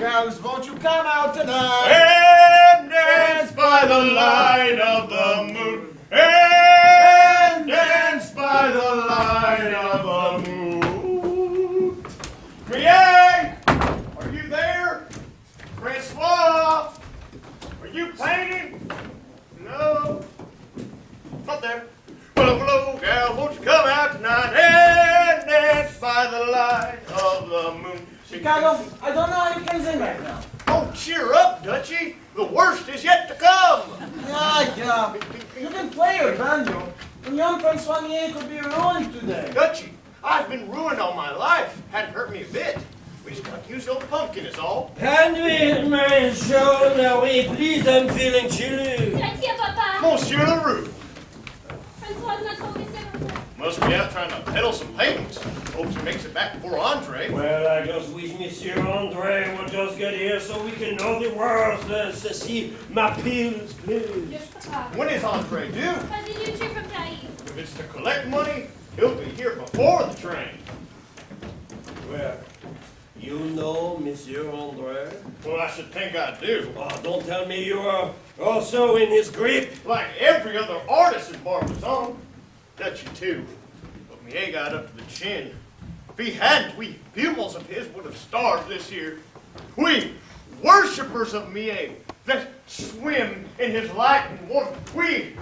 Girls, won't you come out tonight? And dance by the light of the moon. And dance by the light of the moon. Brienne, are you there? Francois, are you painting? No, not there. Well, hello, gal, won't you come out tonight and dance by the light of the moon? Chicago, I don't know how you can sing right now. Oh, cheer up, Dutchie. The worst is yet to come. Yeah. You can play your banjo, and young Francois Mier could be ruined today. Dutchie, I've been ruined all my life. Hadn't hurt me a bit. We just got to use the old pumpkin is all. Conduit my show, now oui, please, I'm feeling chilly. Tiens, papa. Monsieur Leroux. Francois n'a trouvé ça. Must be out trying to peddle some paintings. Hopes he makes it back before Andre. Well, I just wish Monsieur Andre will just get here so we can know the words and see my pills, please. Yes, papa. When is Andre due? Pas de YouTube from Paris. If it's to collect money, he'll be here before the train. Well, you know Monsieur Andre? Well, I should think I do. Oh, don't tell me you are also in his grip. Like every other artist in Barbizon. Dutchie, too. But Mier got up to the chin. If he hadn't, we pupils of his would have starved this year. We, worshippers of Mier, that swim in his light and warmth. We,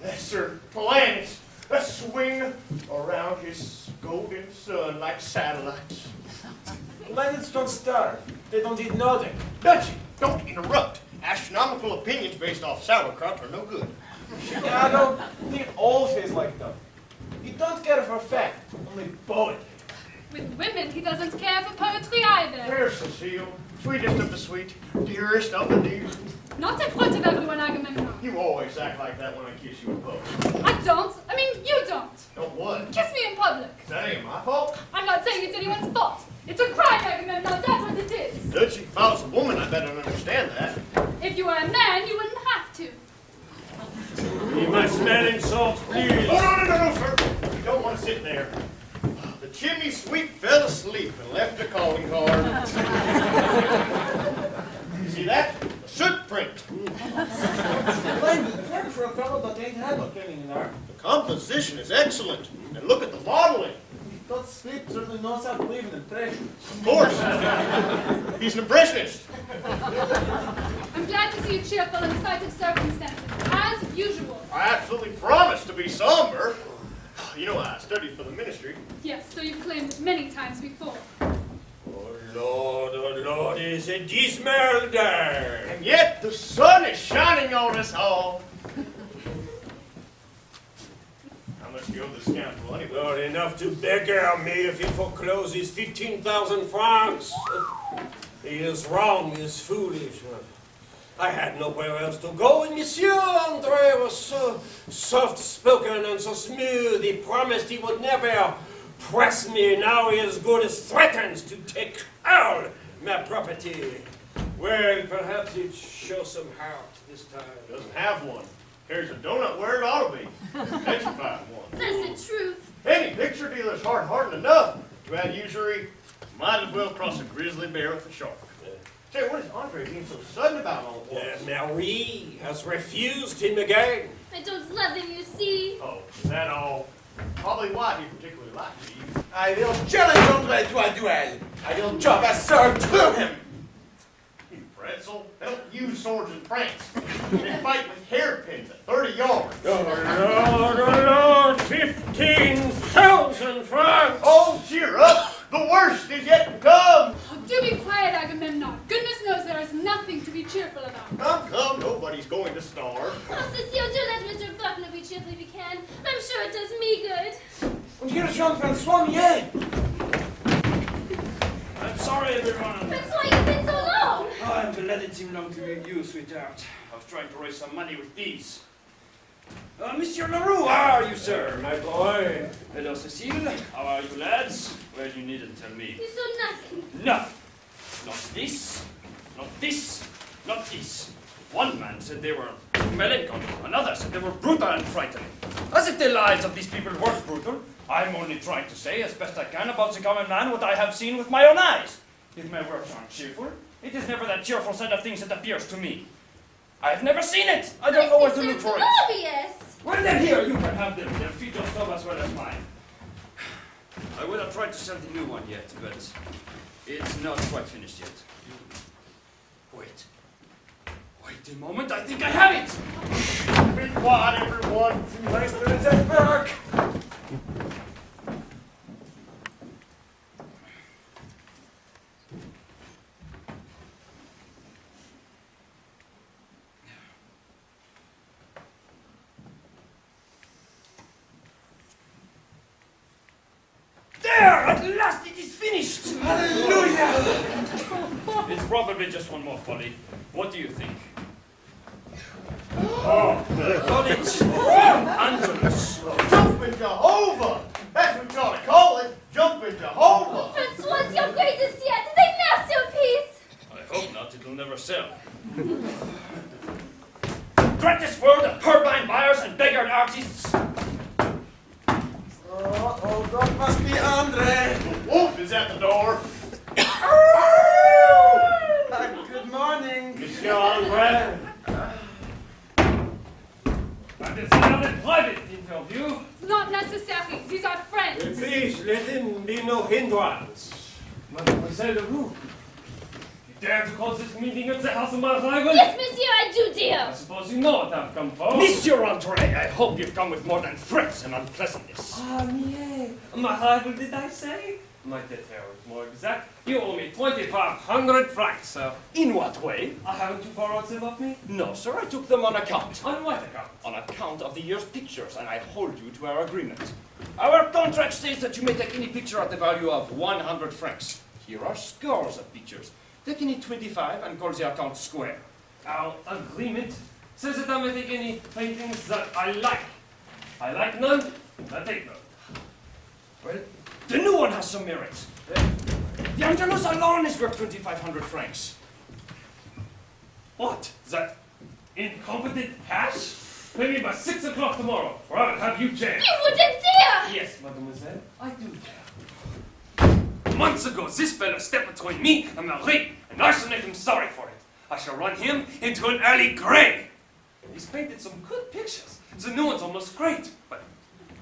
lesser planets, that swing around his golden sun like satellites. Planets don't starve. They don't eat nothing. Dutchie, don't interrupt. Astronomical opinions based off sauerkraut are no good. Chicago, they all face like that. He don't care for fact, only poetry. With women, he doesn't care for poetry either. There's Cecile, sweetest of the sweet, dearest of the dear. Not in front of everyone, Agamemnon. You always act like that when I kiss you in public. I don't. I mean, you don't. Don't what? Kiss me in public. That ain't my fault. I'm not saying it's anyone's fault. It's a crime, Agamemnon. That's what it is. Dutchie, if I was a woman, I better understand that. If you were a man, you wouldn't have to. Need my smelling salts, please. Oh, no, sir. You don't want to sit there. The chimney sweep fell asleep and left a calling card. You see that? A soot print. Plain good work for a fellow that ain't had no training in art. The composition is excellent. And look at the modeling. That sleep certainly knows how to leave an impression. Of course. He's an impressionist. I'm glad to see you cheerful in spite of circumstances, as usual. I absolutely promise to be somber. You know, I studied for the ministry. Yes, so you've claimed it many times before. Oh Lord, it is a dismal day. And yet the sun is shining on us all. How much do you owe this scoundrel anyway? Not enough to beggar me if he forecloses 15,000 francs. He is wrong, he is foolish. I had nowhere else to go, and Monsieur Andre was so soft-spoken and so smooth. He promised he would never press me. Now he as good as threatens to take all my property. Well, perhaps he'd show some heart this time. Doesn't have one. Carries a donut where it ought to be. Petrified one. That's the truth. Any picture dealer's hard-hardened enough to add usury. Might as well cross a grizzly bear with a shark. Say, what is Andre being so sudden about all at once? Marie has refused him again. I don't love him, you see. Oh, is that all? Probably why he particularly likes you. I will challenge Andre to a duel. I will drop a sword through him. You pretzel. They don't use swords in France. They fight with hairpins at 30 yards. Oh, Lord, 15,000 francs! Oh, cheer up! The worst is yet to come! Oh, do be quiet, Agamemnon. Goodness knows there is nothing to be cheerful about. Come, nobody's going to starve. Oh, Cecile, do let Mr. Buckner be cheerful if you can. I'm sure it does me good. And here's young Francois Mier. I'm sorry, everyone. That's why you've been so long. Oh, I'm glad it seemed long to leave you, sweetheart. I was trying to raise some money with these. Monsieur Leroux, how are you, sir? My boy. Hello, Cecile. How are you, lads? Well, you needn't tell me. You saw nothing. No. Not this. Not this. Not this. One man said they were melancholy. Another said they were brutal and frightening. As if the lives of these people weren't brutal. I'm only trying to say, as best I can, about the common man what I have seen with my own eyes. If my works aren't cheerful, It is never that cheerful side of things that appears to me. I have never seen it. I don't know where to look for it. Glorious! Well, then here, you can have them. They'll feed your stomach as well as mine. I would have tried to sell the new one yet, but it's not quite finished yet. Wait. Wait a moment, I think I have it! Be quiet, everyone. Nice to that back. There! At last it is finished! Hallelujah! It's probably just one more folly. What do you think? Oh, college! Angelus! Jumping Jehovah! That's what you ought to call it. Jumping Jehovah. Francois, your greatest yet! It's a masterpiece! I hope not, it'll never sell. Threat this world of purblind buyers and beggared artists! Oh, that must be Andre. Wolf is at the door. Good morning. Monsieur Andre. That is not a private interview. Not necessary. These are friends. Please let him be no hindrance. Mademoiselle Leroux, you dare to call this meeting at the house of my rival? Yes, monsieur, I do, I dear. suppose you know what I've come for. Monsieur Andre, I hope you've come with more than threats and unpleasantness. Ah, yeah. My rival, did I say? My detail is more exact. You owe me 2,500 francs. in what way? Haven't you borrowed them of me? No, sir, I took them on account. On what account? On account of the year's pictures, and I hold you to our agreement. Our contract states that you may take any picture at the value of 100 francs. Here are scores of pictures. Take any 25 and call the account square. Our agreement says that I may take any paintings that I like. I like none, I take none. Well, the new one has some merit. The Angelus alone is worth 2,500 francs. What? That incompetent hash? Pay me by 6 o'clock tomorrow, or I'll have you jailed. You wouldn't dare! Yes, mademoiselle, I do care. Months ago, this fellow stepped between me and Marie, and I shall make him sorry for it. I shall run him into an early grave. He's painted some good pictures. The new one's almost great, but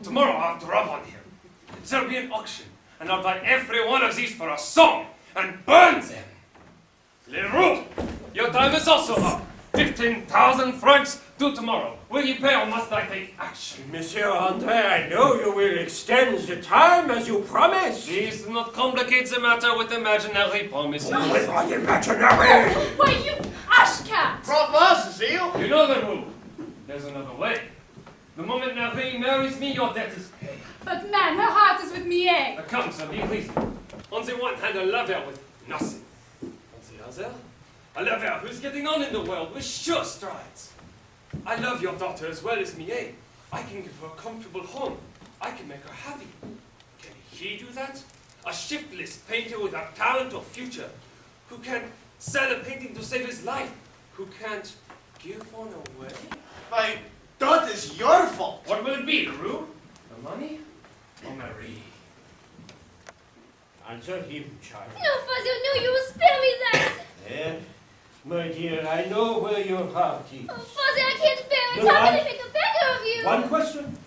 tomorrow I'll have to rub on him. There'll be an auction, and I'll buy every one of these for a song, and burn them. Leroux, your time is also up. 15,000 francs due tomorrow. Will you pay or must I take action? Monsieur Andre, I know you will extend the time as you promised. Please do not complicate the matter with imaginary promises. With my imaginary. Why, you ashcat! Bravo, Cecile. You know the rule. There's another way. The moment Marie marries me, your debt is paid. But man, her heart is with me, eh? Come, so be reasonable. On the one hand, a lover with nothing. On the other, a lover who's getting on in the world with sure strides. I love your daughter as well as me, eh? I can give her a comfortable home. I can make her happy. Can he do that? A shiftless painter without talent or future, who can sell a painting to save his life, who can't give one away? Why, that is your fault. What will it be, Leroux? The money or Marie? Answer him, child. No, Father, no, you will spare me that! Yes, my dear, I know where your heart is. Oh, Father, I can't bear it! No, How can I- I make a beggar of you? One question.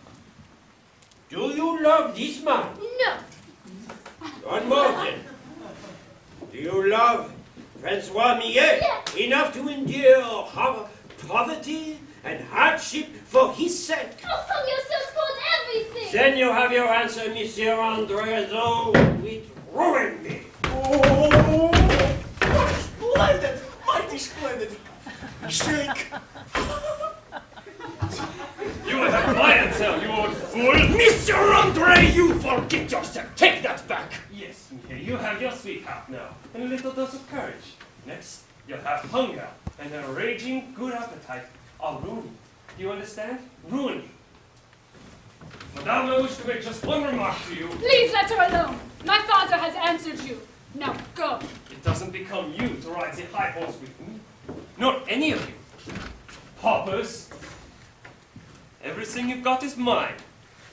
Do you love this man? No. One more then. Do you love Francois Millet Yes. enough to endure poverty and hardship for his sake? Oh, from yourself called everything! Then you have your answer, Monsieur Andre, though it ruined me. Oh, splendid, mighty splendid. Shake. You will have my answer, you old fool! Monsieur Andre, you forget yourself. Take that back. Yes, Mickey, you have your sweetheart now, and a little dose of courage. Next, you'll have hunger and a raging good appetite. I'll ruin you. Do you understand? Ruin you. Madame, I wish to make just one remark to you. Please let her alone. My father has answered you. Now go. It doesn't become you to ride the high horse with me. Nor any of you. Paupers. Everything you've got is mine.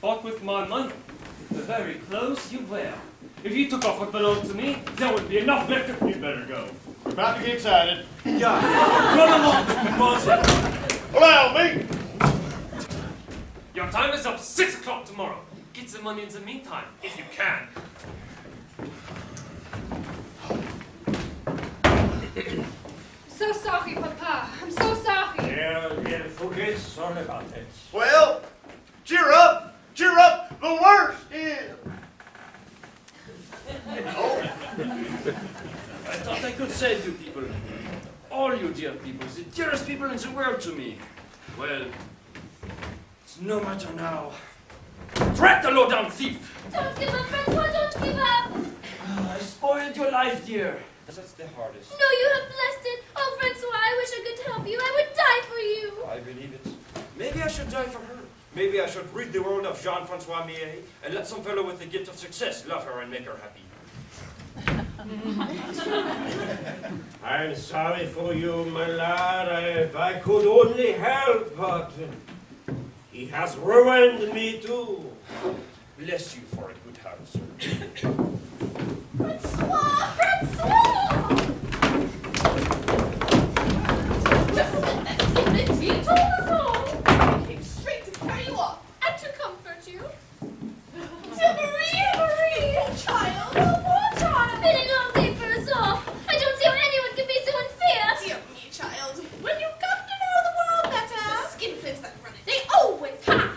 Bought with my money. The very clothes you wear. If you took off what belonged to me, there would be enough left to... You better go. We're about to get excited. Yeah, run along to Moses. Allow me. Your time is up 6 o'clock tomorrow. Get some money in the meantime, if you can. So sorry, Papa. I'm so sorry. Yeah, forget. Sorry about it. Well, cheer up. Cheer up. The worst is... I thought I could save you people. All you dear people, the dearest people in the world to me. Well, it's no matter now. Drat the low-down thief! Don't give up, Francois. Don't give up. I spoiled your life, dear. That's the hardest. No, you have blessed it. Oh, Francois, I wish I could help you. I would die for you. I believe it. Maybe I should die for her. Maybe I should rid the world of Jean-Francois Millet and let some fellow with the gift of success love her and make her happy. I'm sorry for you, my lad. If I could only help, but he has ruined me too. Bless you for a good heart, sir. Francois! Francois! Just that he told us all. I came straight to carry you off and to comfort you. To Marie! Oh, child! Oh, poor child! Been a long day for us all. I don't see how anyone can be so unfair. Dear me, child. When you come to know the world better, the skinflints that run it, they always have.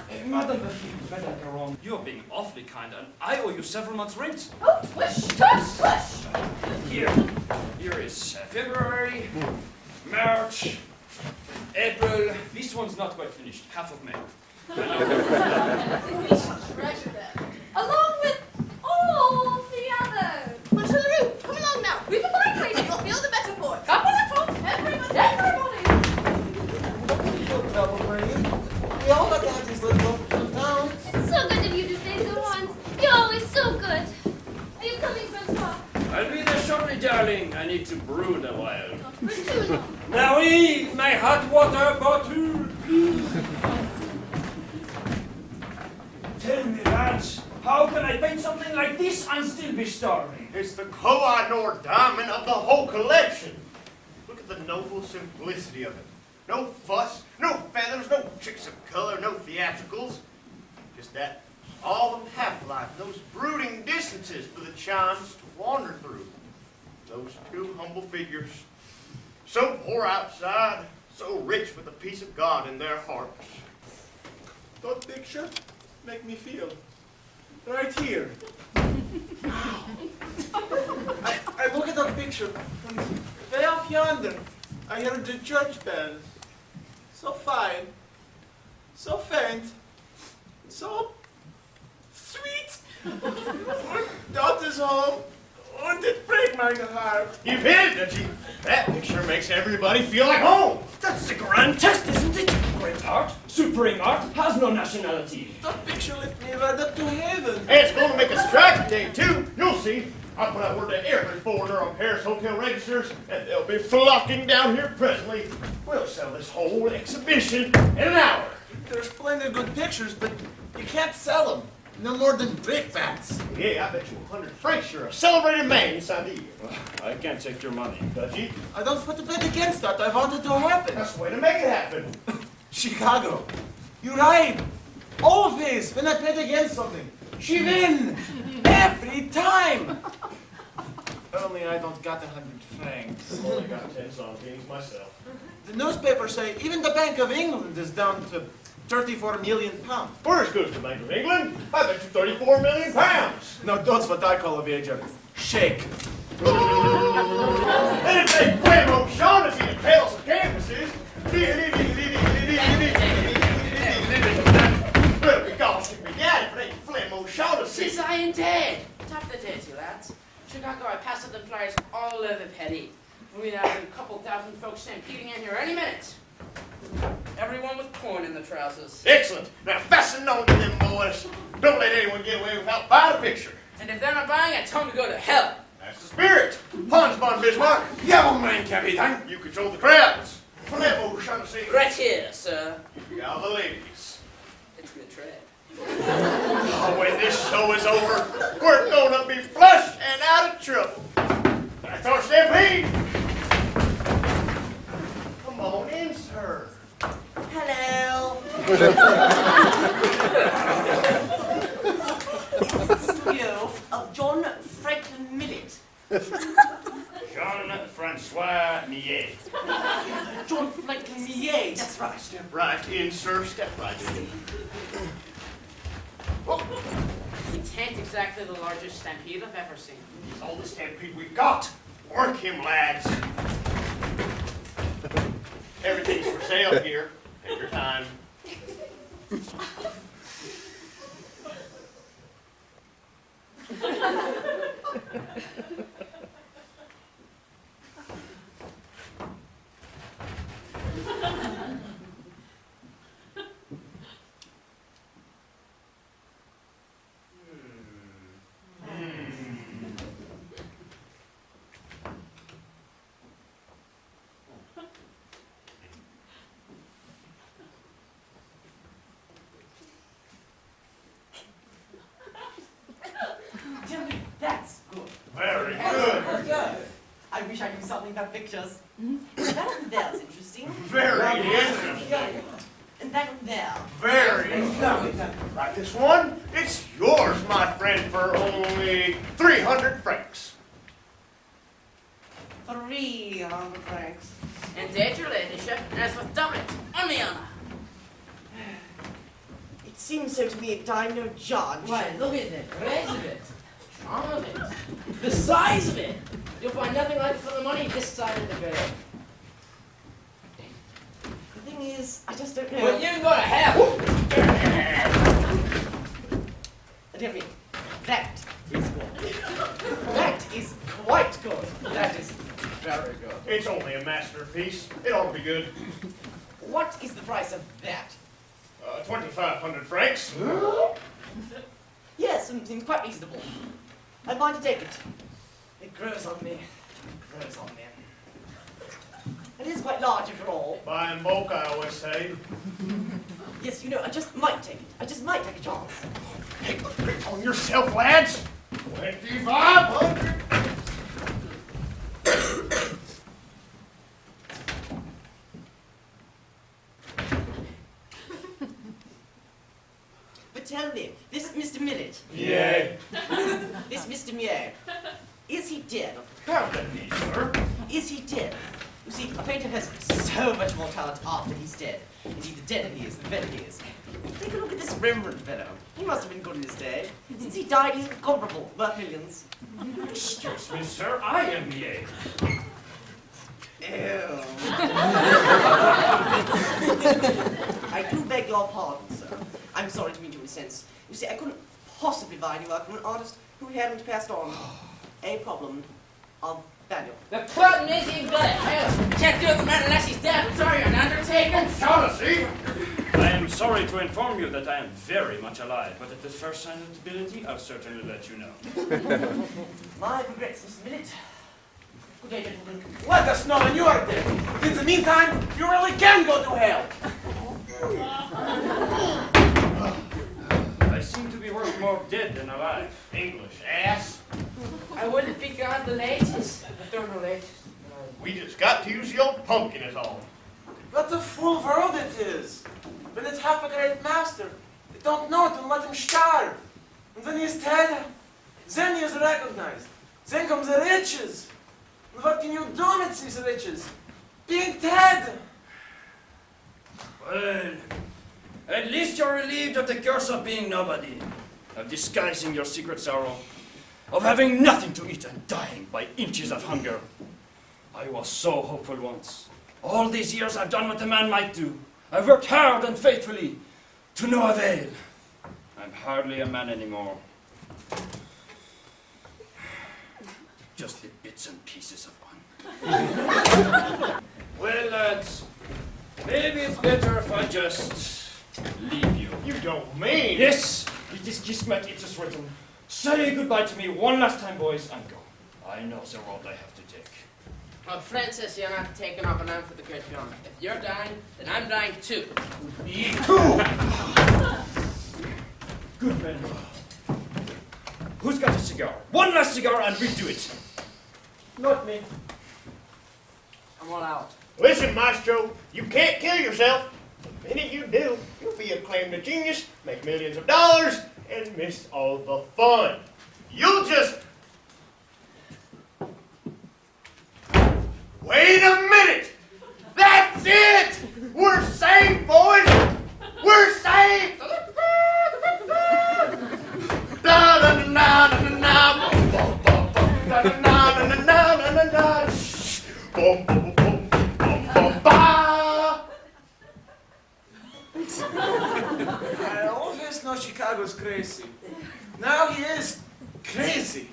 Madame Caron, you're being awfully kind, and I owe you several months' rent. Oh, tush, tush, tush. Here is February, March, April. This one's not quite finished. Half of May. We shall treasure them, along with all the others. Monsieur Leroux, come along now. We've a mind race. You'll feel the better for it. Come on, let's go. Everybody. No trouble, Marie. We all got to have these little ups and downs. It's so good of you to say so, Hans. You're always so good. Are you coming, Francois? I'll be there shortly, darling. I need to brood a while. Not for too long. Marie, my hot water bottle, please. Tell me, lads, how can I paint something like this and still be starving? It's the Koh-i-Noor diamond of the whole collection. Look at the noble simplicity of it. No fuss, no feathers, no tricks of color, no theatricals. Just that all of half-life, those brooding distances for the chimes to wander through. Those two humble figures, so poor outside, so rich with the peace of God in their hearts. That picture make me feel right here. I look at that picture, and way off yonder, I hear the church bells. So fine, so faint, so sweet. Daughter's home, won't it break my heart? You've hit it, Dutchie. That picture makes everybody feel like home. That's the grand test, isn't it? Great art, supreme art, has no nationality. That picture lift me right up to heaven. And it's going to make a strike day, too. You'll see. I'll put out word to every foreigner on Paris hotel registers, and they'll be flocking down here presently. We'll sell this whole exhibition in an hour. There's plenty of good pictures, but you can't sell them. No more than brickbats. Yeah, I bet you 100 francs you're a celebrated man inside the year. I can't take your money. Dutchie, I don't put a bet against that. I want it to happen. that's the way to make it happen. Chicago. You're right. Always, when I bet against something, she win. Every time. Only I don't got 100 francs. I've only got 10 centimes myself. The newspapers say even the Bank of England is down to 34 million pounds. We're as good as the Bank of England. I bet you 34 million pounds. Now that's what I call a wager. Shake. And if they play O'Shaughnessy and tails of canvases, well, be gosh, if we got it, but ain't Flem O'Shaughnessy. Tis I indeed. Top the dirty lads. Chicago, I passed up them flyers all over Petty. We'd have a couple thousand folks stampeding in here any minute. Everyone with corn in the trousers. Excellent. Now fasten on to them boys. Don't let anyone get away without buying a picture. And if they're not buying it, tell them to go to hell. That's the spirit. Hans von Bismarck. Yeah, old man, Capitan. You control the crowds. Flem O'Shaughnessy. Right here, sir. You got the ladies. It's good trade. Oh, when this show is over, we're gonna be flush and out of trouble. That's our stampede. Come on in, sir. Hello. Studio of John Franklin Millet. Jean-Francois Millet. John Franklin Millet. That's right. Step right in, sir. Step right in. It ain't exactly the largest stampede I've ever seen. He's all the stampede we got. Work him, lads. Everything's for sale here. Take your time. Jimmy, that's good. Very good. I wish I knew something about pictures. That one there's interesting. Very interesting. Yeah. And that one there. Very interesting. Like this one? It's yours, my friend, for only 300 francs. 300 francs. Indeed, your ladyship, as with Dummett, on the honour. It seems so to me that I'm no judge. Why, look at the grace of it, the charm of it, the size of it. You'll find nothing like it for the money this side of the bed. The thing is, I just don't know. Well, you can go to hell. Jimmy, that is good. That is quite good. That is very good. It's only a masterpiece. It ought to be good. What is the price of that? 2,500 francs. Yes, seems quite reasonable. I'm going to take it. It grows on me. It grows on me. It is quite large after all. Buy in bulk, I always say. Yes, you know, I just might take it. I just might take a chance. Take a grip on yourself, lads. 2,500. But tell me, this is Mr. Millet. Yay. This Mr. Mier. Is he dead? Pardon me, sir. Is he dead? You see, a painter has so much more talent after he's dead. Indeed, the deader he is, the better he is. Take a look at this Rembrandt fellow. He must have been good in his day. Since he died, he's incomparable, worth millions. Excuse me, sir. I am Millet. Ew. I do beg your pardon, sir. I'm sorry to mean you in a sense. You see, I couldn't possibly buy any work from an artist who hadn't passed on a problem of value. The problem is you've got to hell. Can't do it the man unless he's dead. I'm sorry, you're an undertaker. Shaughnessy. I am sorry to inform you that I am very much alive, but at the first sign of debility, I'll certainly let you know. My regrets, Mr. Millet. Good day, gentlemen. Let us know when you are dead. In the meantime, you really can go to hell. I seem to be worth more dead than alive. English ass. I wouldn't be gone the latest. But they're the latest. We just got to use the old pumpkin is all. What a fool world it is. When it's half a great master, they don't know it and let him starve. And when he's dead, then he is recognized. Then comes the riches. And what can you do with these riches? Being dead. Well, at least you're relieved of the curse of being nobody, of disguising your secret sorrow, of having nothing to eat and dying by inches of hunger. I was so hopeful once. All these years I've done what a man might do. I've worked hard and faithfully, to no avail. I'm hardly a man anymore. Just the bits and pieces of one. Well, lads, maybe it's better if I just leave you. You don't mean. Yes, it is Kismet, it is written. Say goodbye to me one last time, boys, and go. I know the road I have to take. Well, Francis, you're not taking off an arm for the great beyond. If you're dying, then I'm dying too. Me too. Good men. Who's got a cigar? One last cigar and we do it. Not me. I'm all out. Listen, Maestro, you can't kill yourself. The minute you do, you'll be acclaimed a genius, make millions of dollars, and miss all the fun. You'll just... Wait a minute! That's it! We're safe, boys! We're safe! I always know Chicago's crazy. Now he is crazy.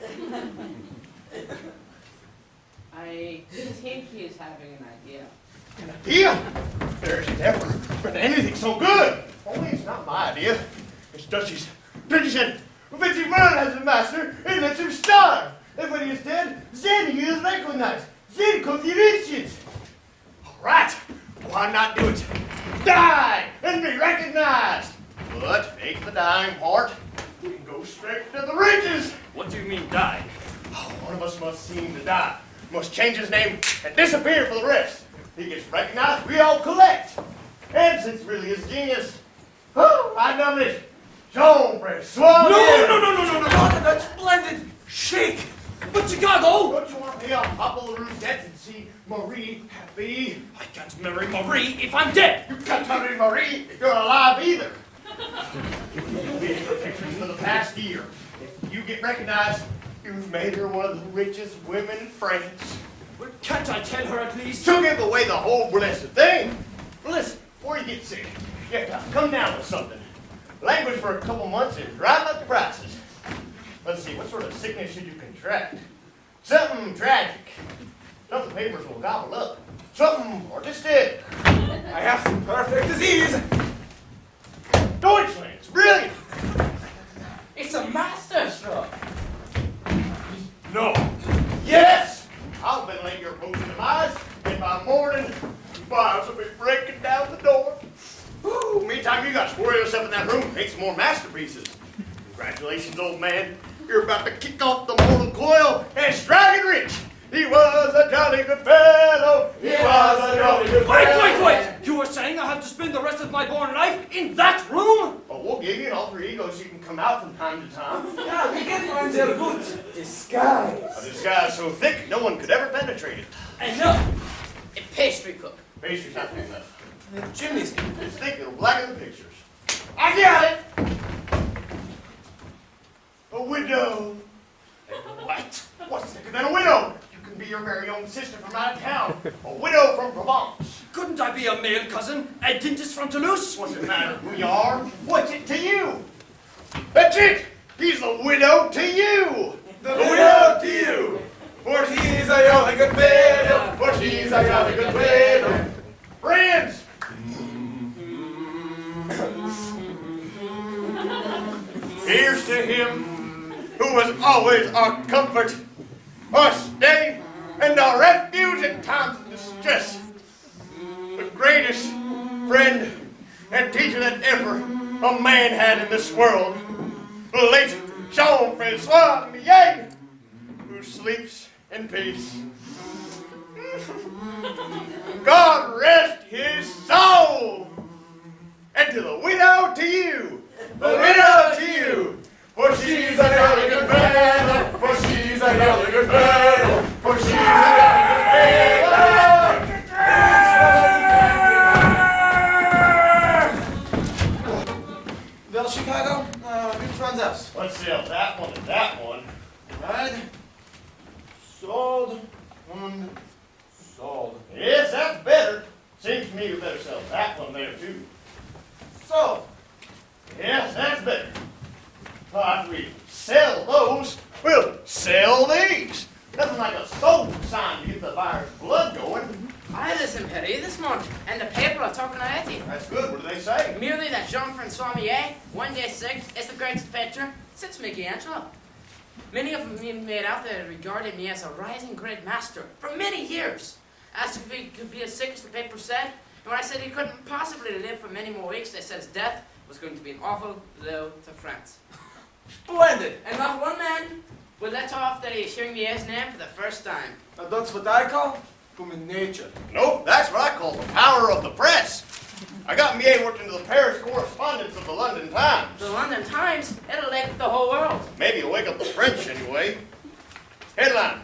I think he is having an idea. An idea? There's never been anything so good. Only it's not my idea. It's Dutchie's. Dutchie said, if he murdered as a master, he lets him starve. And when he is dead, then he is recognized. Then comes the riches. All right, why not do it? Die and be recognized. But take the dying part and go straight to the riches. What do you mean die? Oh, one of us must seem to die. Must change his name and disappear for the rest. He gets recognized, we all collect. And since really is genius, I done it. Jean Francois. No, that's splendid. Shake. But Chicago! Don't you want to pay off Papa LaRue's debts and see Marie happy? I can't marry Marie if I'm dead. You can't marry Marie if you're alive either. These are pictures for the past year. If you get recognized, you've made her one of the richest women in France. Well, can't I tell her at least? She'll give away the whole blessed thing. Listen, before you get sick, you have to come down with something. Language for a couple months and drive up the prices. Let's see, what sort of sickness should you contract? Something tragic. Something the papers will gobble up. Something artistic. I have the perfect disease. Deutschland, it's brilliant. It's a master stroke. No. Yes! I'll ventilate your opposing demise, and by morning, fires will be breaking down the door. Woo! Meantime, you got to squirrel yourself in that room and make some more masterpieces. Congratulations, old man. You're about to kick off the mortal coil and strike it rich. He was a jolly good fellow. He was a jolly good fellow. Wait! You were saying I have to spend the rest of my born life in that room? Oh, we'll give you an alter ego so you can come out from time to time. Yeah, we can find their good disguise. This guy's so thick, no one could ever penetrate it. Enough! A pastry cook. Pastry's not thick enough. The chimney's It's thick, it'll blacken the pictures. I got it! A widow. What? What's thicker than a widow? You can be your very own sister from out of town. A widow from Provence. Couldn't I be a male cousin? A dentist from Toulouse? What's it matter who you are? What's it to you? That's it! He's the widow to you! The widow to you. For she's a jolly good widow. For she's a jolly good widow. Friends! Here's to him who was always our comfort, our stay, and our refuge in times of distress. The greatest friend and teacher that ever a man had in this world, the late Jean Francois Millet, who sleeps in peace. God rest his soul! And to the widow to you, the widow to you, for she's a jolly good widow, for she's a jolly good widow, for she's a jolly good widow. Well, Chicago, which one's us? Let's sell that one and that one. Right? Sold and sold. Yes, that's better. Seems to me we better sell that one there too. So, Yes, that's better. But if we sell those, we'll sell these. Nothing like a sold sign to get the buyer's blood going. I listen, Perry, this morning, and the paper are talking about it. That's good. What do they say? Merely that Jean-Francois Millet, one day sick, is the greatest painter since Michelangelo. Many of them made out that regarded me as a rising great master for many years. Asked if he could be as sick as the paper said, and when I said he couldn't possibly live for many more weeks, they said his death was going to be an awful blow to France. Splendid. And not one man will let off that he is hearing the air's name for the first time. Now that's what I call human nature. Nope, that's what I call the power of the press. I got me worked into the Paris correspondence of the London Times. The London Times, it'll wake the whole world. Maybe you'll wake up the French anyway. Headline: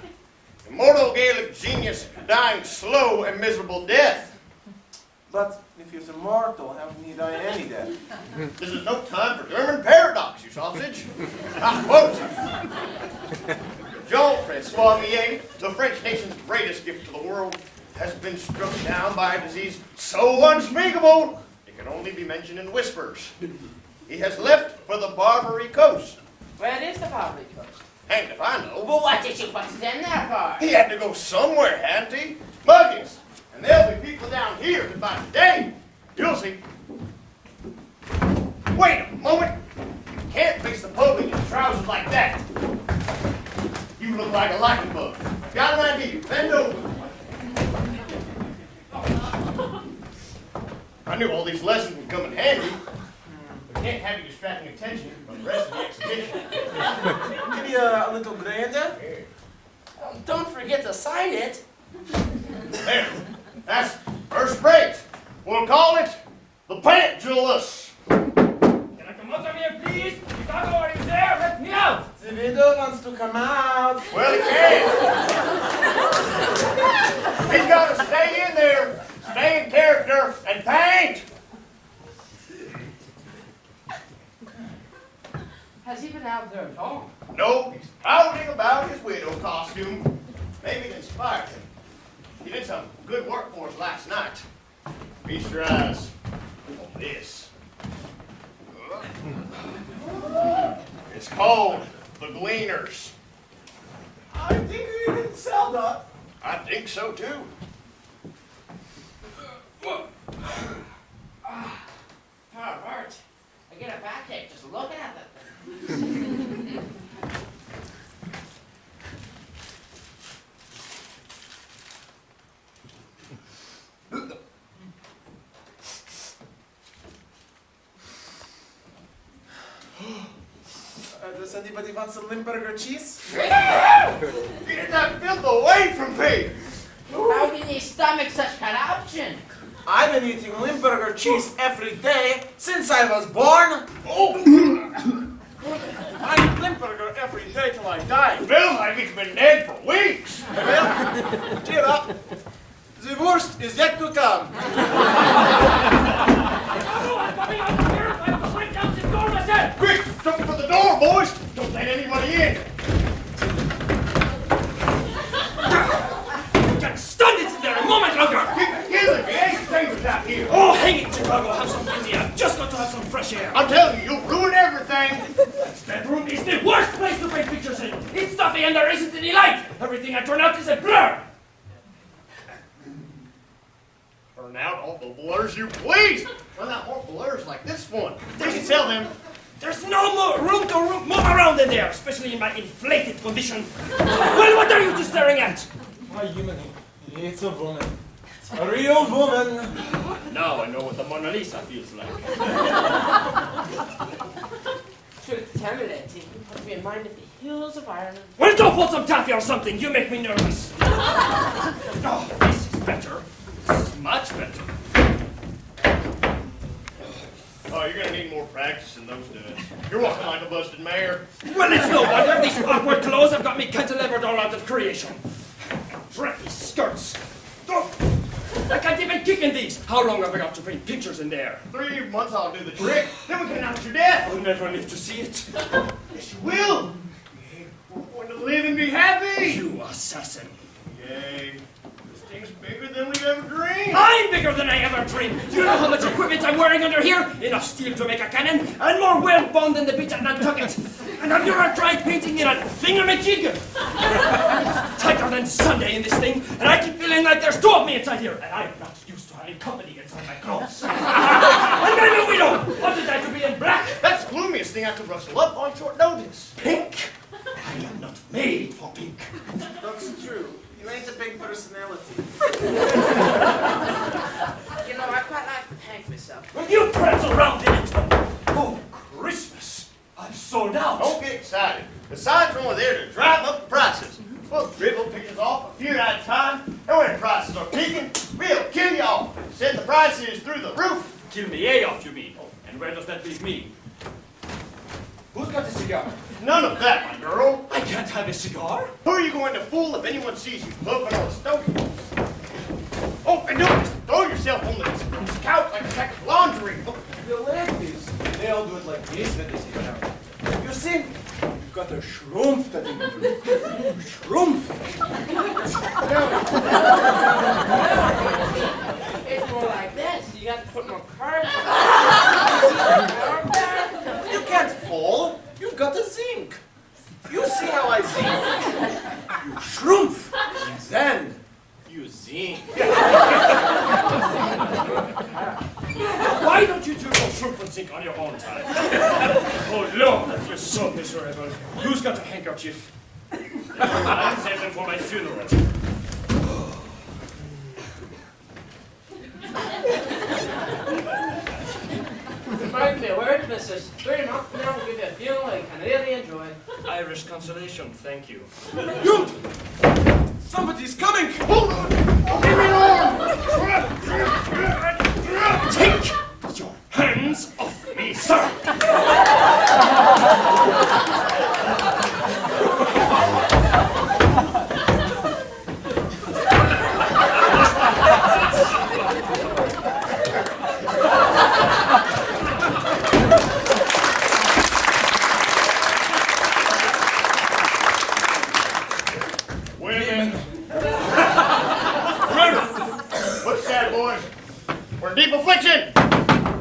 Immortal Gaelic genius dying slow and miserable death. But if he's immortal, how can he die any death? This is no time for German paradox, you sausage. I quote: Jean-Francois Millet, the French nation's greatest gift to the world, has been struck down by a disease so unspeakable it can only be mentioned in whispers. He has left for the Barbary Coast. Where is the Barbary Coast? Hanged if I know. Well, what did you put it in there for? He had to go somewhere, hadn't he? Muggings. And there'll be people down here that by today, you'll see. Wait a moment. You can't face the public in trousers like that. You look like a lightning bug. Got an idea? Bend over. I knew all these lessons would come in handy. But can't have you distracting attention from the rest of the exhibition. Give me a little grander. Don't forget to sign it. There. That's first rate. We'll call it the Pantulus. Can I come out of here, please? Chicago, are you there? Let me out! The widow wants to come out. Well, he can. He's got to stay in there, stay in character, and paint. Has he been out there at all? No, he's pouting about his widow costume. Maybe it inspired him. He did some good work for us last night. Feast your eyes on this. It's called The Gleaners. I think we can sell that. I think so too. Art. I get a backache just looking at that thing. Does anybody want some Limburger cheese? Get that filth away from me! How can you stomach such corruption? I've been eating Limburger cheese every day since I was born. Oh! I eat Limburger every day till I die. Feels like it's been dead for weeks. Well, cheer up. The worst is yet to come. Quick, something for the door, boys! Don't let anybody in. Can't stand it in there a moment longer! Get the gas chambers out here. Oh, hang it, Chicago, have some busy. I've just got to have some fresh air. I'm telling you, you'll ruin everything. This bedroom is the worst place to paint pictures in. It's stuffy and there isn't any light. Everything I turn out is a blur. Turn out all the blurs you please. Turn out more blurs like this one. They can tell them. There's no more room to move around in there, especially in my inflated condition. Well, what are you two staring at? My human, it's a woman. A real woman. Now I know what the Mona Lisa feels like. Should tell me that he put me in mind of the hills of Ireland. Well, go put some taffy or something. You make me nervous. Oh, this is better. This is much better. Oh, you're gonna need more practice in those dudes. You're walking like a busted mare. Well, it's no wonder. These awkward clothes have got me cantilevered all out of creation. Dreadful skirts. Oh, I can't even kick in these. How long have I got to paint pictures in there? 3 months I'll do the trick. Then we can announce your death. I'll never live to see it. Yes, you will. We're going to live and be happy. You assassin. Yay. This thing's bigger than we ever dreamed. I'm bigger than I ever dreamed. Do you know how much equipment I'm wearing under here? Enough steel to make a cannon, and more whalebone than the beach at Nantucket. And have you ever tried painting in a thingamajig? It's tighter than Sunday in this thing, and I keep feeling like there's two of me inside here, and I'm not used to having company inside my clothes. And I'm a widow. Wanted I to be in black? That's the gloomiest thing I could rustle up on short notice. Pink? I am not made for pink. That's true. You ain't a big personality. You know, I quite like the pink myself. Will you prance around in it? Oh, Christmas! I've sold out. Don't excited. The signs over there to drive up the prices. We'll dribble pigeons off a few at a time, and when prices are peaking, we'll kill you all. Send the prices through the roof. Kill me, eh, off you mean? And where does that leave me? Who's got a cigar? None of that, my girl. I can't have a cigar. Who are you going to fool if anyone sees you puffing on a stogie? Oh, and don't just throw yourself on this couch like a sack of laundry. The ladies, they all do it like this when they sit down. You see, you've got a shroomf that you do. Shroomf. It's more like this. You got to put more curves. You can't fall. You've got to zinc. You see how I zinc. You shroomf. And then you zinc. Why don't you two go shrimp and sink on your own time? Oh, Lord, you're so miserable. Who's got a handkerchief? I'll save them for my funeral. Mark me word, missus. 3 months from now, we'll give you a funeral you can really enjoy. Irish consolation, thank you. You! Somebody's coming! Hold on! Give me Take your hands off me, sir! Women. What's that, boys? We're in deep affliction!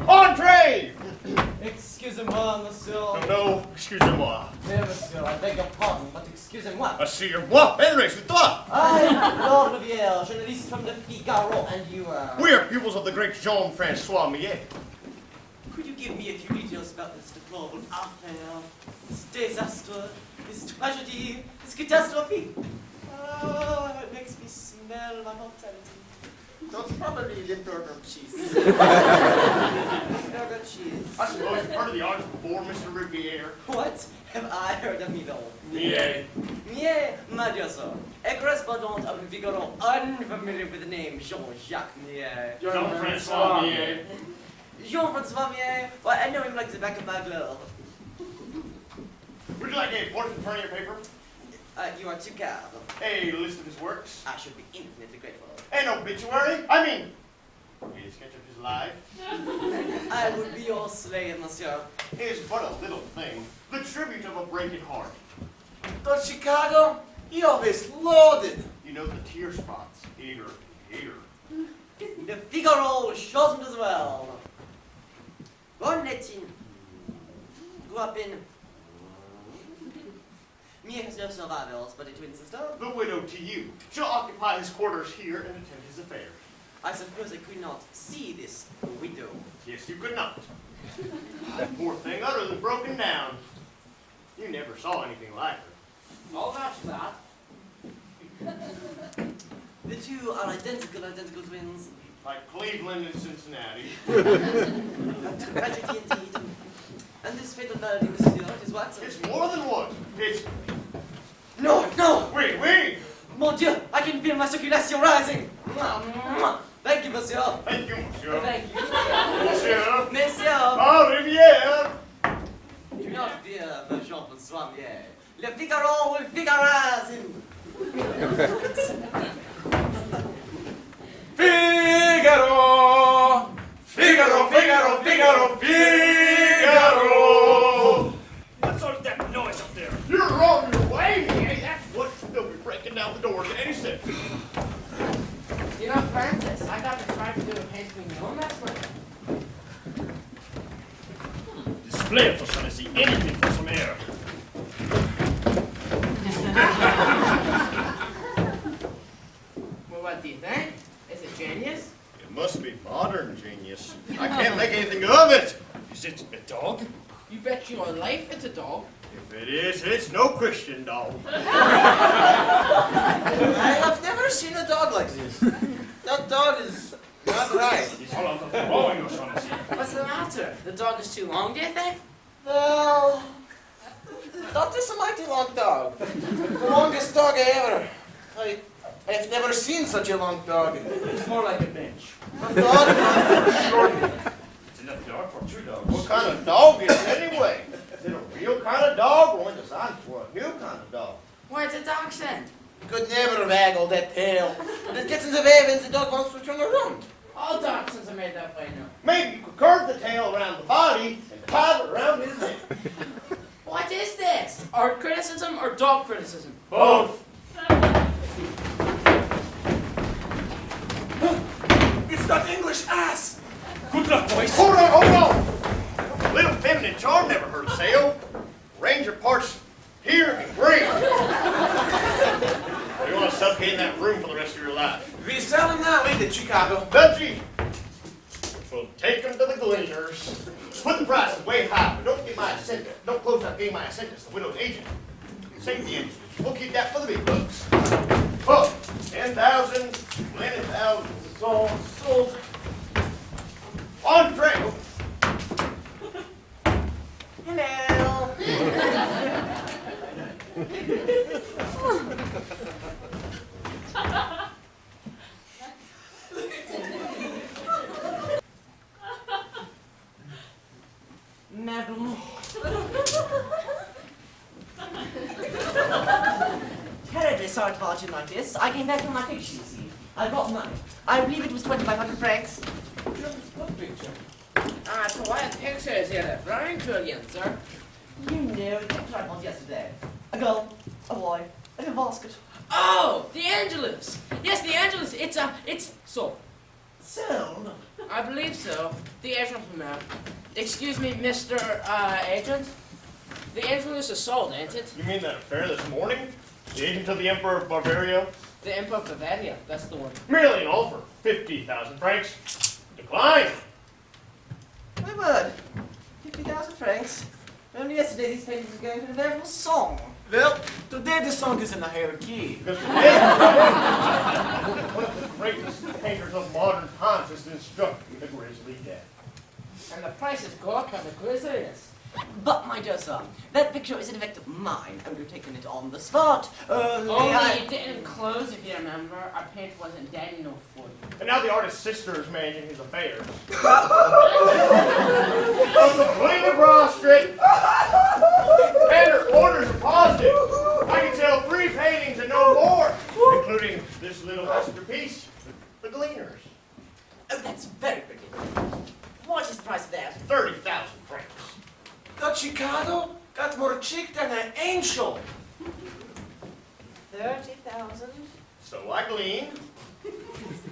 Entree! Excusez-moi, monsieur. No, excusez-moi. Dear monsieur, I beg your pardon, but excusez-moi. Assure-moi, Henry, c'est toi! I'm Lord Riviere, journalist from the Figaro, and you are... We are pupils of the great Jean-Francois Millet. Could you give me a few details about this deplorable affair, this disaster, this tragedy, this catastrophe? Oh, it makes me smell my mortality. That's probably the burger cheese. Burger cheese. I suppose you've heard of the artist before, Mr. Riviere. What have I heard of Millet? Millet. Millet, my dear sir, a correspondent of the Figaro unfamiliar with the name Jean-Jacques Millet. Jean-Francois Millet. Jean-Francois Millet? Why, I know him like the back of my glove. Would you like a portrait in front of your paper? You are too kind. A list of his works? I should be infinitely grateful. An obituary? I mean, a sketch of his life. I would be your slave, monsieur. Is but a little thing, the tribute of a breaking heart. But Chicago, he always loaded. You know the tear spots, here. The Figaro shows him as well. Born 18. Grew up in... Me has no survivors, but a twin sister. The widow to you. She'll occupy his quarters here and attend his affairs. I suppose I could not see this widow. Yes, you could not. Poor thing, utterly broken down. You never saw anything like her. All vouch for that. The two are identical twins. Like Cleveland and Cincinnati. A tragedy indeed. And this fatal melody, monsieur, is what? It's more than one. It's... No! Oui. Mon Dieu, I can feel my circulation rising. Thank you, monsieur. Thank you, monsieur. Thank you. Monsieur. Monsieur. Oh, Riviere. Do not fear, Jean-Francois Millet. Le Figaro will figarize him. Figaro! What's all that noise up there? You're wrong your way. Hey, that's what they'll be breaking down the doors any second. You know, Francis, I got to try to do a painting on that one. Display it for trying to see anything for some air. Well, what do you think? Is it genius? It must be modern genius. I can't make anything of it. Is it a dog? You bet your life it's a dog. If it is, it's no Christian dog. I have never seen a dog like this. That dog is not right. He's all out of the drawing, O'Shaughnessy. What's the matter? The dog is too long, do you think? Well, That is a mighty long dog. The longest dog ever. I have never seen such a long dog. It's more like a bench. A dog runs short. It's enough dog for 2 dogs. What kind of dog is it anyway? Is it a real kind of dog or one designed for a new kind of dog? Why, it's a dachshund. Could never waggle that tail. It gets in the way when the dog wants to turn around. All dachshunds are made that way now. Maybe you could curve the tail around the body and tie it around his neck. What is this? Art criticism or dog criticism? Both. It's that English ass. Good luck, boys. Hold on. Little feminine charm never hurt a sale. Ranger parts here and green. You want to suffocate in that room for the rest of your life. We sell them now, ain't it, Chicago? Dutchie, we'll take them to the gleaners. Put the prices way high, but don't get my ascendant. Don't close out getting my ascendant, the widow's agent. Save the engine. We'll keep that for the big bucks. Oh, 10,000, 20,000, sold. On trail. Hello. Madam. Terribly sorry to barge in like this. I came back from my picture, you see. I got money. I believe it was 2,500 francs. What picture? It's a white picture here. Flying to again, sir. You know, the picture I bought yesterday. A girl, a boy, and a basket. Oh, the Angelus. Yes, the Angelus. It's sold. Sold? I believe so. The agent from there. Excuse me, Mr. Agent. The Angelus is sold, ain't it? You mean that affair this morning? The agent of the Emperor of Bavaria? The Emperor of Bavaria. That's the one. Merely an offer. 50,000 francs. Decline. My word. 50,000 francs. Only yesterday these paintings were going to the veritable song. Well, today the song is in a higher key. Because today, one of the greatest painters of modern times has been struck with a grisly death. And the price is go up on the grisliest. But, my dear sir, that picture is in effect of mine, and we've taken it on the spot. Only I... it didn't close, if you remember. Our paint wasn't dead enough for you. And now the artist's sister is managing his affairs. From the Queen of Broad Street, and her orders are positive. I can sell 3 paintings and no more, including this little masterpiece, The Gleaners. Oh, that's very pretty. What is the price of that? 30,000 francs. That Chicago got more chic than an angel. 30,000? So I gleaned.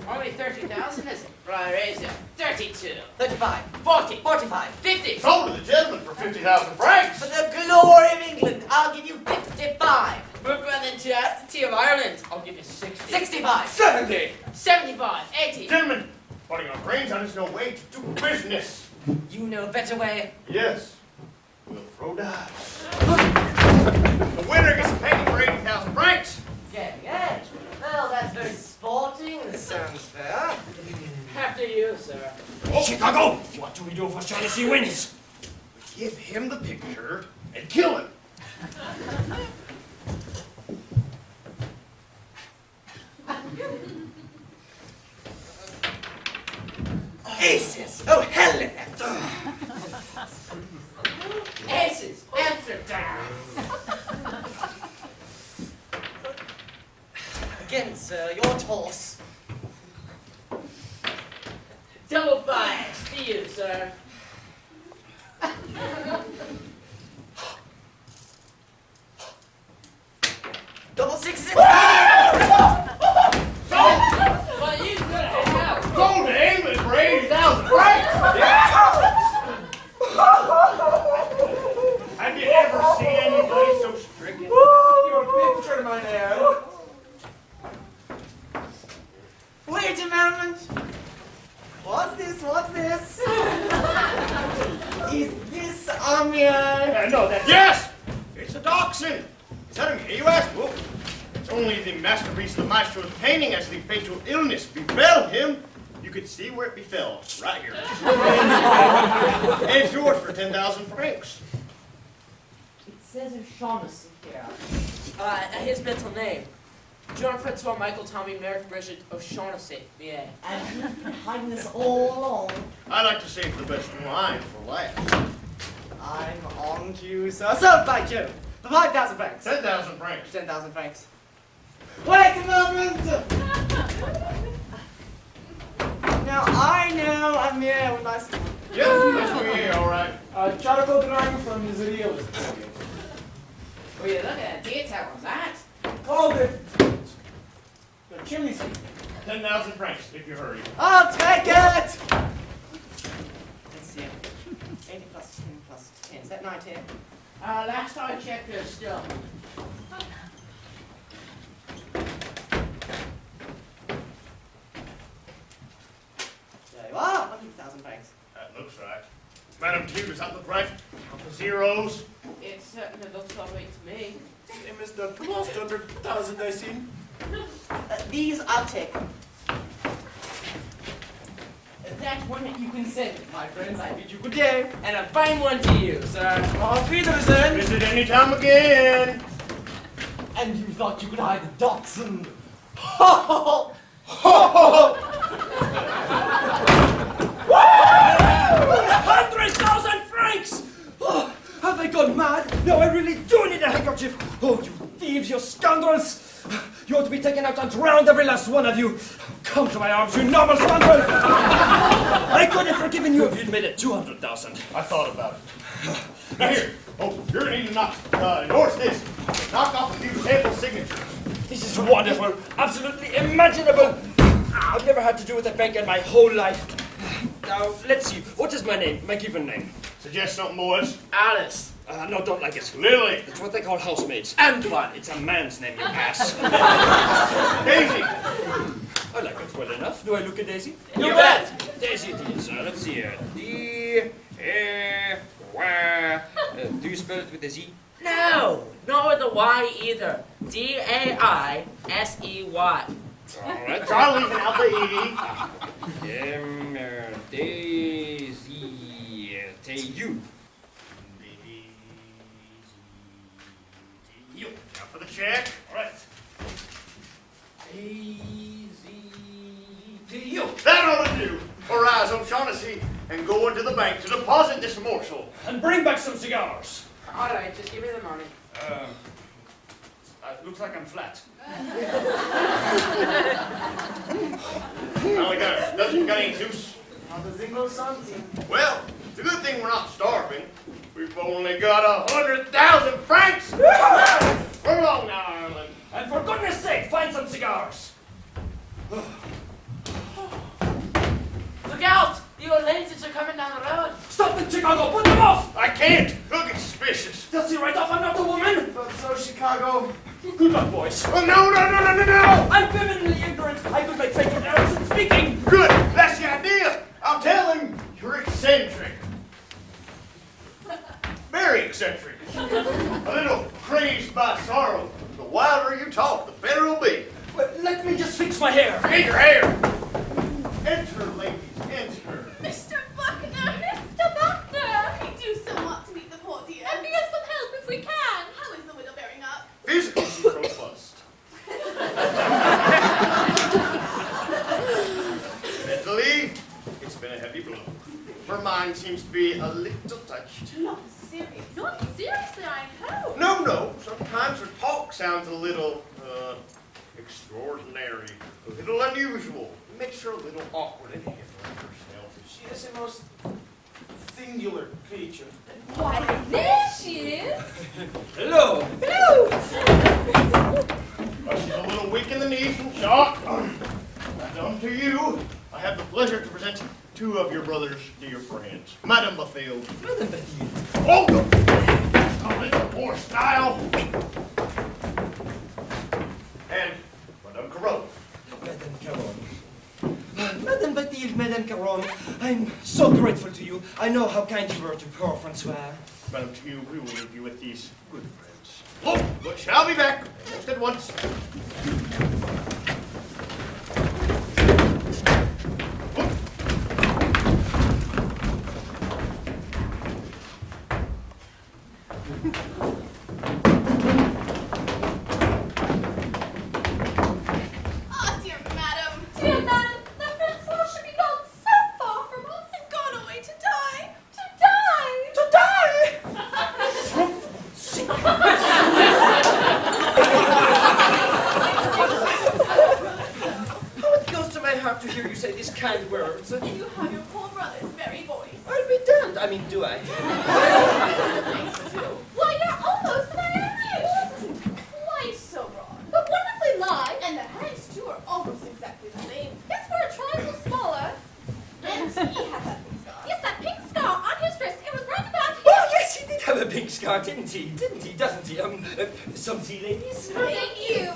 Only 30,000, is it? Right, raise it. 32. 35. 40. 45. 50. Sold to the gentleman for 50,000 francs. For the glory of England, I'll give you 55. But for the chastity of Ireland, I'll give you 60. 65. 70. 75. 80. Gentlemen, putting our brains on is no way to do business. You know a better way. Yes, we'll throw dice. The winner gets a painting for 80,000 francs. Yeah. Well, that's very sporting and sounds fair. After you, sir. Chicago, what do we do for Shaughnessy wins? Give him the picture and kill him. Aces! Oh, hell in it! Aces. Amsterdam. Again, sir, your toss. Double 5. To you, sir. Double 6. Well, you could have. Sold to England for 80,000 francs. Have you ever seen anybody so stricken? Your picture, my man. Wait a moment. What's this? Is this Amir? No, that's... Yes! It's a dachshund. Is that a me, you ask? Well, it's only the masterpiece of the maestro's painting as the fatal illness befell him. You could see where it befell, right here. And it's yours for 10,000 francs. It's says O'Shaughnessy here. His mental name. John Francois Michael Tommy Merrick Bridget O'Shaughnessy. Yeah. And you've been hiding this all along. I like to save the best wine for last. I'm on to you, sir. So, by Jove, for 5,000 francs. 10,000 francs. 10,000 francs. Wait a moment! Now, I know I'm here with my student. Yes, that's me, all right. Charcoal drawing from his videos. Oh yeah, look at that detail on that. Oh, the chimney sweep. 10,000 francs, if you hurry. I'll take it! Let's see. 80 plus 10 plus 10. Is that 90? Last I checked, there's still. There you are. 100,000 francs. That looks right. Madam Q, does that look right? Count the zeros. It certainly looks all right to me. Same as the last 100,000 I seen. These I'll take. That one you can send it. My friends, I bid you good day. And a fine one to you, sir. Auf Wiedersehen. Visit any time again. And you thought you could hide the dachshund. Ho ho ho! 100,000 francs! Oh, have I gone mad? No, I really do need a handkerchief. Oh, you thieves, you scoundrels! You ought to be taken out and drowned, every last one of you. Come to my arms, you normal scoundrel! I could have forgiven you if you'd made it 200,000. I thought about it. Now here. Oh, you're going to need to endorse this. Knock off a few sample signatures. This is wonderful, absolutely imaginable. I've never had to do with a bank in my whole life. Now, let's see. What is my name? My given name? Suggest something, boys. Alice. No, don't like it. Lily. It's what they call housemaids. Antoine. It's a man's name, you ass. Daisy. I like it well enough. Do I look a daisy? You bet. Daisy it is. Let's see here. Do you spell it with a Z? No, not with a Y either. Daisey. All right. Try leaving out the E. Daisy. T-U. Now for the check. All right. A-Z-T-U. That ought to do. Arise, O'Shaughnessy, and go into the bank to deposit this morsel. And bring back some cigars. All right, just give me the money. It looks like I'm flat. Alligator, doesn't got any juice. Not a single something. Well, it's a good thing we're not starving. We've only got 100,000 francs. We're along now, Ireland. And for goodness sake, find some cigars. Look out! The old ladies are coming down the road. Stop them, Chicago! Put them off! I can't. Look, it's suspicious. They'll see right off I'm not a woman. But so Chicago. Good luck, boys. Oh, no. I'm femininely ignorant. I could make fatal errors in speaking. Good. That's the idea. I'll tell him you're eccentric. Very eccentric. A little crazed by sorrow. The wilder you talk, the better it'll be. But let me just fix my hair. Forget your hair. Enter, ladies, enter. Mr. Buckner! Mr. Buckner! We do so want to meet the poor dear. And be of some help if we can. How is the widow bearing up? Physically, she's robust. Mentally, it's been a heavy blow. Her mind seems to be a little touched. Not serious. Not seriously, I hope. No. Sometimes her talk sounds a little, extraordinary, a little unusual. It makes her a little awkward and different herself. She is a most singular creature. Why, there she is. Hello. Well, she's a little weak in the knees from shock. Madame, to you, I have the pleasure to present two of your brother's dear friends. Madame Baffield. Madame Baffield. Oh, no! A little more style. And Madame Caron. Madame Caron. Madame Baffield, Madame Caron, I'm so grateful to you. I know how kind you were to poor Francois. Madame, to you, we will leave you with these good friends. Oh, but shall be back almost at once. kind words. You have your poor brother's very voice. I'll be damned. I mean, do I? Why, you're almost my age. Yours isn't quite so wrong. But wonderfully live. And the hands, too, are almost exactly the same. Yes, we're a trifle smaller. And he had that big scar. Yes, that pink scar on his wrist. It was right about here. Oh, yes, he did have a pink scar, didn't he? Didn't he? Doesn't he? Some tea ladies? Thank you.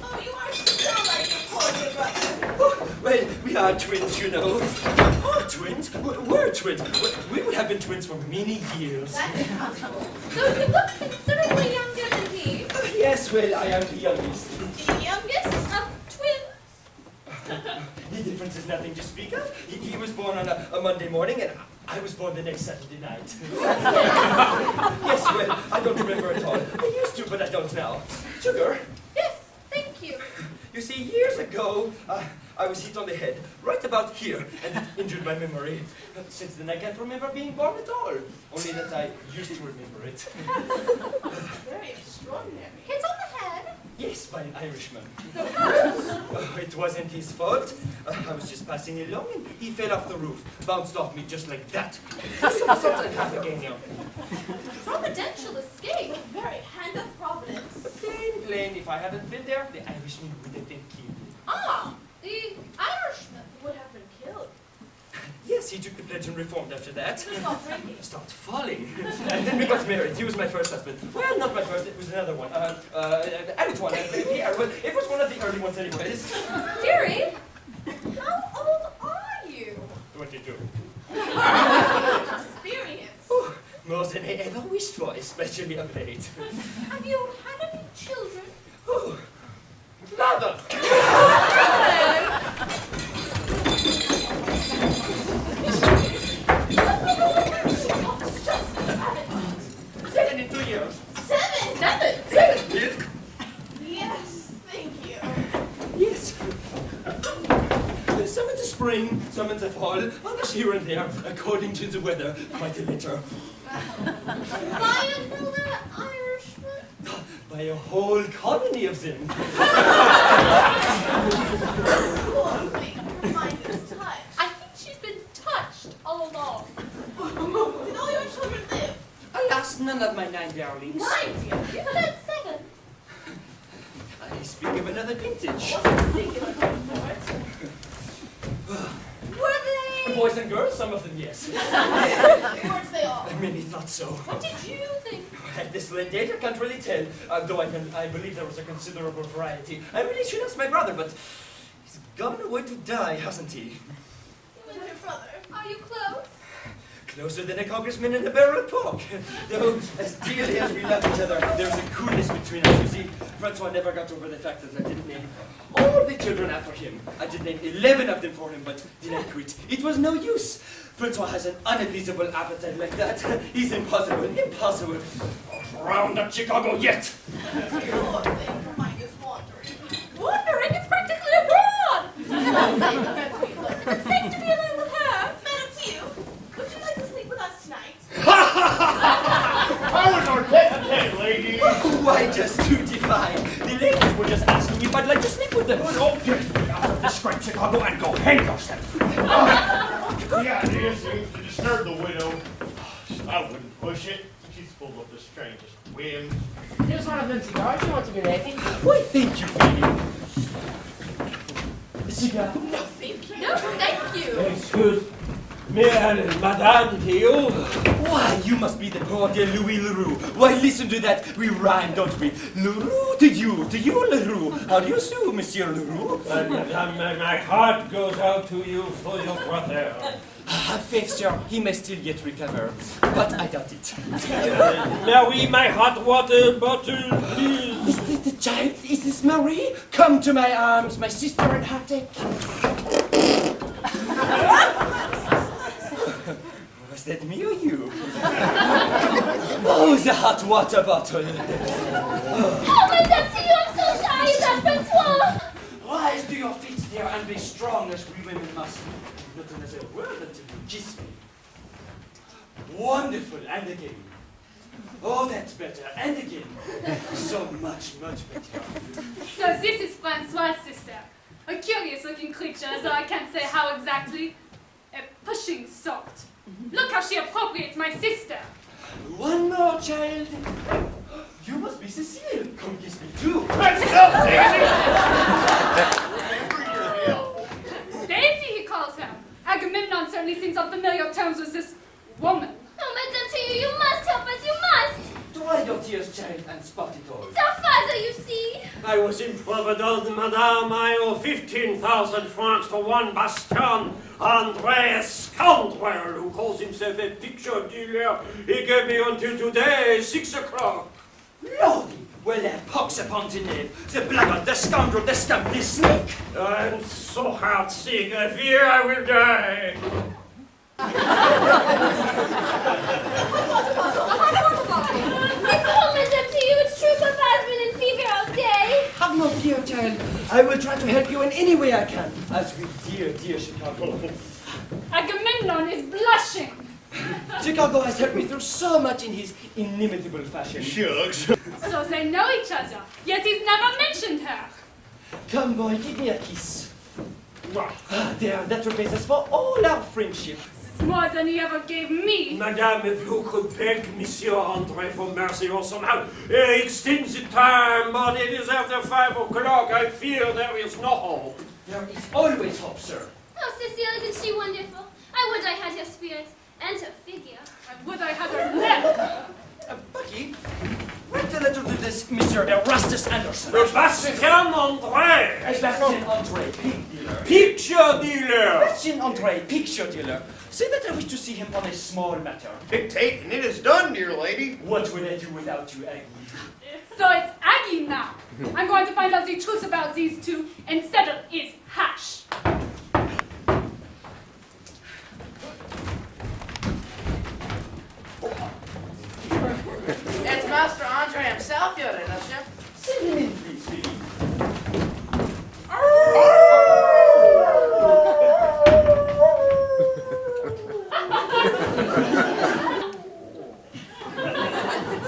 Oh, you are so like your poor dear brother. Oh, well, we are twins, you know. Oh, twins? We're twins. We would have been twins for many years. That's impossible. So you look considerably younger than he. Yes, well, I am the youngest. The youngest? Of twins. The difference is nothing to speak of. He was born on a Monday morning, and I was born the next Saturday night. Yes, well, I don't remember at all. I used to, but I don't now. Sugar, Yes, thank you. you see, years ago, I was hit on the head, right about here, and it injured my memory. Since then, I can't remember being born at all. Only that I used to remember it. Very extraordinary. Hit on the head. Yes, by an Irishman. Oh, it wasn't his fault. I was just passing along and he fell off the roof, bounced off me just like that. Something half again now. Providential escape. Very hand of providence. Plain, if I hadn't been there, the Irishman would have been killed. Ah, the Irishman. Would have been killed. Yes, he took the pledge and reformed after that. Stop drinking. Stopped falling. And then we got married. He was my first husband. Well, not my first, it was another one. Antoine, Pierre. Well, it was one of the early ones anyways. Dearie, how old are you? 22. Experience. Oh, more than I ever wished for, especially of late. Have you had any children? Oh, nada. 72 years. Seven. Yes. Yes, thank you. Yes. Some in the spring, some in the fall, others here and there, according to the weather, quite a litter. By another Irishman? By a whole colony of them. Poor thing. Her mind is touched. I think she's been touched all along. Did all your children live? Alas, none of my 9 darlings. 9, dear. You said 7. I speak of another vintage. What's the singular term for it? Were they? Boys and girls, some of them, yes. Words they all. Many thought so. What did you think? At this late date, I can't really tell, though I believe there was a considerable variety. I really should ask my brother, but he's gone away to die, hasn't he? You and your brother. Are you close? Closer than a congressman and a barrel of pork. Though, as dearly as we love each other, there's a coolness between us. You see, Francois never got over the fact that I didn't name all the children after him. I did name 11 of them for him, but then I quit. It was no use. Francois has an unappeasable appetite like that. He's impossible. Round up Chicago yet! Poor thing. Her mind is wandering. Wondering, it's practically abroad. It's safe to be alone with her. Madam Tew, would you like to sleep with us tonight? How is our tete-a-tete, ladies? Why, just too divine. The ladies were just asking if I'd like to sleep with them. Oh, get out of this great Chicago and go hang yourself! The idea seems to disturb the widow. I wouldn't push it. She's full of the strangest whims. Here's one of them cigars. You want to be lady? Why, thank you, Fanny. A cigar? No, thank you. Excuse me and Madame Tew. Why, you must be the poor dear Louis Leroux. Why, listen to that. We rhyme, don't we? Leroux to you Leroux. How do you do, Monsieur Leroux? Madame, my heart goes out to you for your brother. Have faith, sir. He may still yet recover. But I doubt it. Marie, my hot water bottle, please. Is this the child? Is this Marie? Come to my arms, my sister in heartache. Was that me or you? Oh, the hot water bottle. Oh, Madame Tew, I'm so tired, that Francois. Rise to your feet, dear, and be strong as we women must. Not another word until you kiss me. Wonderful, and again. Oh, that's better. And again. So much better. So this is Francois' sister. A curious-looking creature, though I can't say how exactly. A pushing sort. Look how she appropriates my sister. One more, child. You must be Cecile. Come kiss me too. Daisy, he calls her. Agamemnon certainly seems on familiar terms with this woman. Oh, Madame Théo, you must help us, you must! Dry your tears, child, and spot it all. It's our father, you see. I was improvident, madame. I owe 15,000 francs to one Bastion, André, a scoundrel who calls himself a picture dealer. He gave me until today, 6 o'clock. Lordy! Well, there pox upon the knave, the blackguard, the scoundrel, the scum, the snake! I'm so heartsick, I fear I will die. Oh, Madame Théo, it's true, Papa's been in fever all day. Have no fear, child. I will try to help you in any way I can. As we dear Chicago. Agamemnon is blushing. Chicago has helped me through so much in his inimitable fashion. Shucks. So they know each other, yet he's never mentioned her. Come, boy, give me a kiss. Ah, there, that repays us for all our friendship. It's more than he ever gave me. Madame, if you could beg Monsieur André for mercy or somehow extend the time, but it is after 5 o'clock. I fear there is no hope. There is always hope, sir. Oh, Cecile, isn't she wonderful? I would I had her spirit and her figure. And would I have her left? Bucky, write the letter to this Mr. Erastus Anderson. Bastien André! Bastien Andre, pig dealer. Picture dealer! Bastien Andre, picture dealer. Say that I wish to see him on a small matter. Dictate, and it is done, dear lady. What would I do without you, Aggie? So it's Aggie now. I'm going to find out the truth about these two and settle his hash. It's Master Andre himself, you're in, don't you? Send him in, please, Piggy.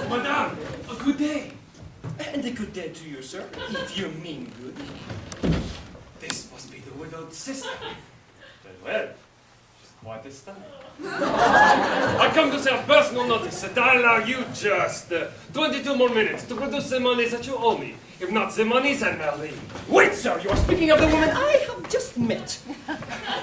Madame, A good day. And a good day to you, sir, if you mean good. This must be the widowed sister. Well, she's quite a style. I come to serve personal notice that I allow you just 22 more minutes to produce the money that you owe me. If not the money, then I'll leave. Wait, sir, you are speaking of the woman I have just met.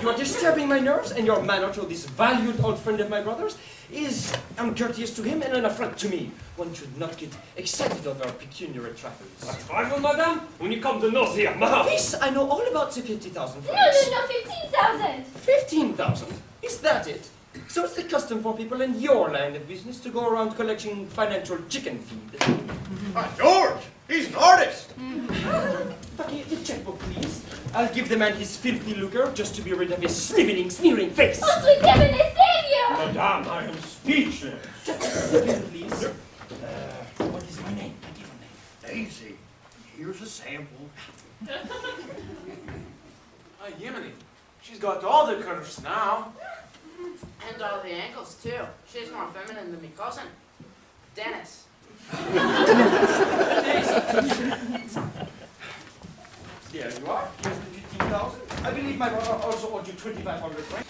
You are disturbing my nerves, and your manner to this valued old friend of my brother's is uncourteous to him and an affront to me. One should not get excited over pecuniary trifles. A trifle, madame? When you come to nose here, ma. Yes, I know all about the 50,000 No, francs. no, no, 15,000. 15,000? Is that it? So it's the custom for people in your line of business to go around collecting financial chicken feed. George, he's an artist. Bucky, the checkbook, please. I'll give the man his filthy lucre just to be rid of his sneering face. Oh, sweet heavenly savior! Madame, I am speechless. The pen, please. What is my name? My given name. Daisy, here's a sample. Oh, Yemeni. She's got all the curves now. And all the ankles, too. She's more feminine than me cousin, Dennis. There you are. Here's the 15,000. I believe my brother also owed you 2,500 francs.